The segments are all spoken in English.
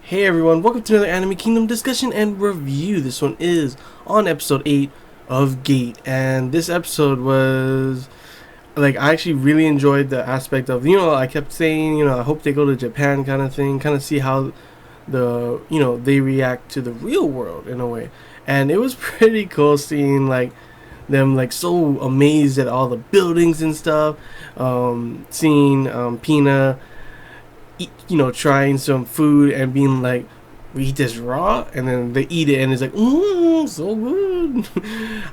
Hey everyone, welcome to another Anime Kingdom discussion and review. This one is on episode 8 of Gate, and this episode was I actually really enjoyed the aspect of, I kept saying, I hope they go to Japan kind of thing, kind of see how they react to the real world in a way. And it was pretty cool seeing them so amazed at all the buildings and stuff, seeing Pina trying some food and being like, we eat this raw, and then they eat it and it's like, so good.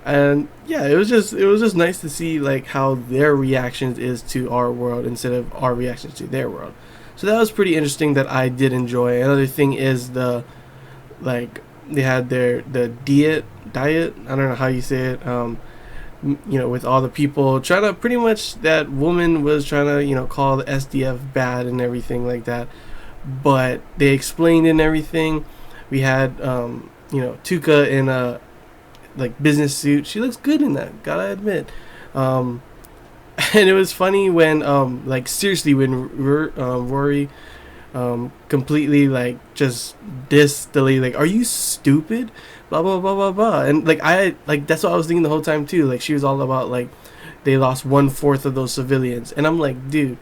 And yeah, it was just nice to see how their reactions is to our world instead of our reactions to their world. So that was pretty interesting, that I did enjoy. Another thing is they had the diet, I don't know how you say it, with all the people trying to, pretty much that woman was trying to, call the SDF bad and everything like that. But they explained and everything. We had, Tuka in a, business suit. She looks good in that, gotta admit. And it was funny when, seriously, when Rory, completely, just dissed the lady, are you stupid? Blah blah blah blah blah. And that's what I was thinking the whole time too. She was all about they lost 1/4 of those civilians, and I'm like, dude,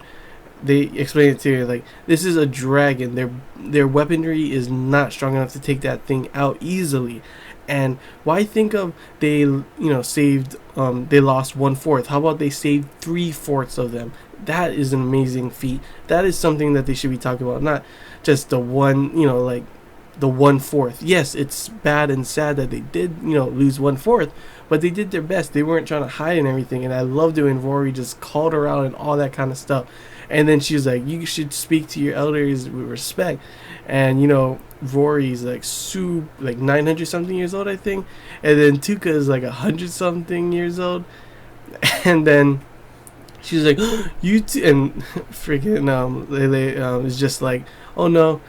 they explained it to me this is a dragon. Their weaponry is not strong enough to take that thing out easily. And why think of they saved they lost 1/4? How about they saved 3/4 of them? That is an amazing feat. That is something that they should be talking about, not just the one, the 1/4. Yes, it's bad and sad that they did, lose 1/4, but they did their best. They weren't trying to hide and everything. And I loved it when Rory just called her out and all that kind of stuff. And then she's like, you should speak to your elders with respect. And Rory's 900 something years old, I think. And then Tuka is 100 something years old. And then she's like, you too. And freaking Lele is just like, oh no,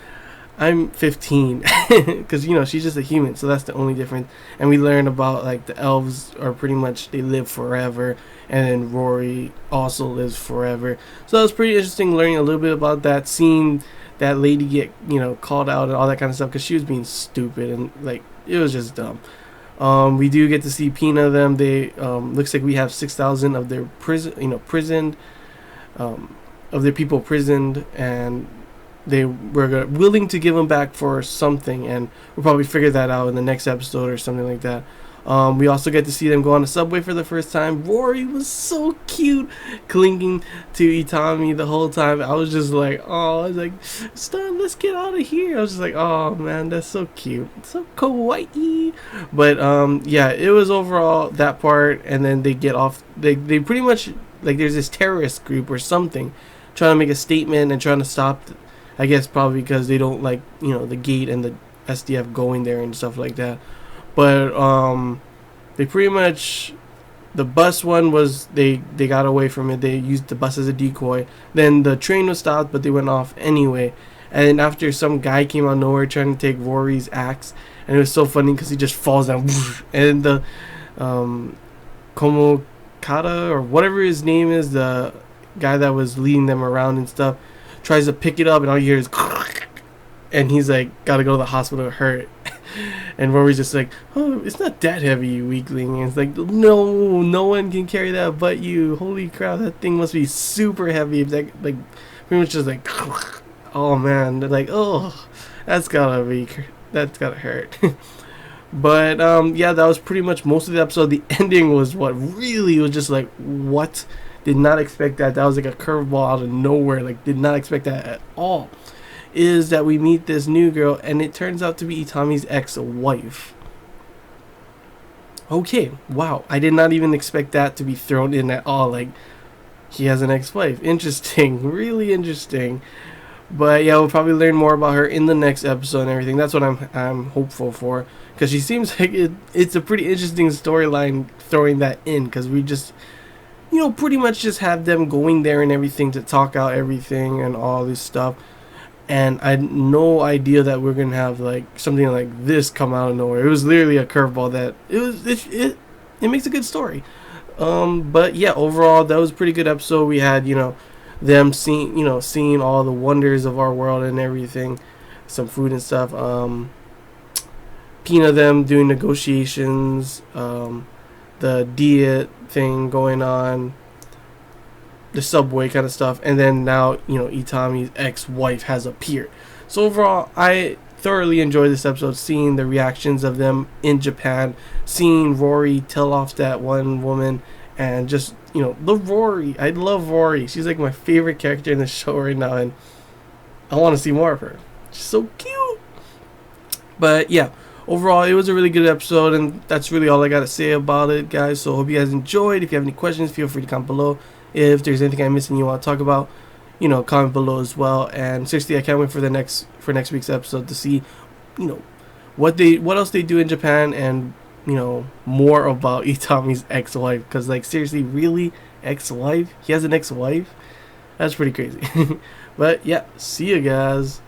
I'm 15, because she's just a human, so that's the only difference. And we learn about the elves are pretty much, they live forever, and then Rory also lives forever. So that was pretty interesting, learning a little bit about that, seeing that lady get called out and all that kind of stuff, because she was being stupid and it was just dumb. We do get to see Pina them. They looks like we have 6,000 of their prisoned, of their people prisoned, and they were willing to give them back for something, and we'll probably figure that out in the next episode or something like that. We also get to see them go on the subway for the first time. Rory was so cute, clinging to Itami the whole time. I was just like, oh, I was like, stop, let's get out of here. I was just like, oh man, that's so cute, so kawaii. But yeah, it was overall that part. And then they get off. They pretty much there's this terrorist group or something trying to make a statement and trying to stop. I guess probably because they don't the gate and the SDF going there and stuff like that. But they pretty much, the bus one was, they got away from it. They used the bus as a decoy. Then the train was stopped, but they went off anyway. And then after, some guy came out of nowhere trying to take Rory's axe, and it was so funny because he just falls down. And the Komokata, or whatever his name is, the guy that was leading them around and stuff, tries to pick it up, and all you hear is and he's gotta go to the hospital, hurt. And Rory's just oh, it's not that heavy, you weakling. And it's no one can carry that but you. Holy crap, that thing must be super heavy. It's pretty much just oh man, they're oh, that's gotta hurt. But yeah, that was pretty much most of the episode. The ending was what really was just what? Did not expect that. That was a curveball out of nowhere. Did not expect that at all. Is that we meet this new girl, and it turns out to be Itami's ex-wife. Okay, wow. I did not even expect that to be thrown in at all. He has an ex-wife. Interesting. Really interesting. But yeah, we'll probably learn more about her in the next episode and everything. That's what I'm hopeful for. Because she seems like it's a pretty interesting storyline throwing that in. Because we just, pretty much just have them going there and everything to talk out everything and all this stuff. And I had no idea that we're gonna have something like this come out of nowhere. It was literally a curveball that it makes a good story. But yeah, overall that was a pretty good episode. We had them seeing all the wonders of our world and everything. some food and stuff. Pina them doing negotiations, the diet thing going on, the subway kind of stuff, and then now, you know, Itami's ex-wife has appeared. So overall, I thoroughly enjoyed this episode, seeing the reactions of them in Japan, seeing Rory tell off that one woman, and just, you know, I love Rory. She's like my favorite character in the show right now, and I want to see more of her. She's so cute. But yeah, overall, it was a really good episode, and that's really all I got to say about it, guys. So hope you guys enjoyed. If you have any questions, feel free to comment below. If there's anything I missed and you want to talk about, you know, comment below as well. And seriously, I can't wait for next week's episode to see, you know, what else they do in Japan, and, you know, more about Itami's ex-wife. Because, like, seriously, really, ex-wife? He has an ex-wife? That's pretty crazy. But yeah, see you guys.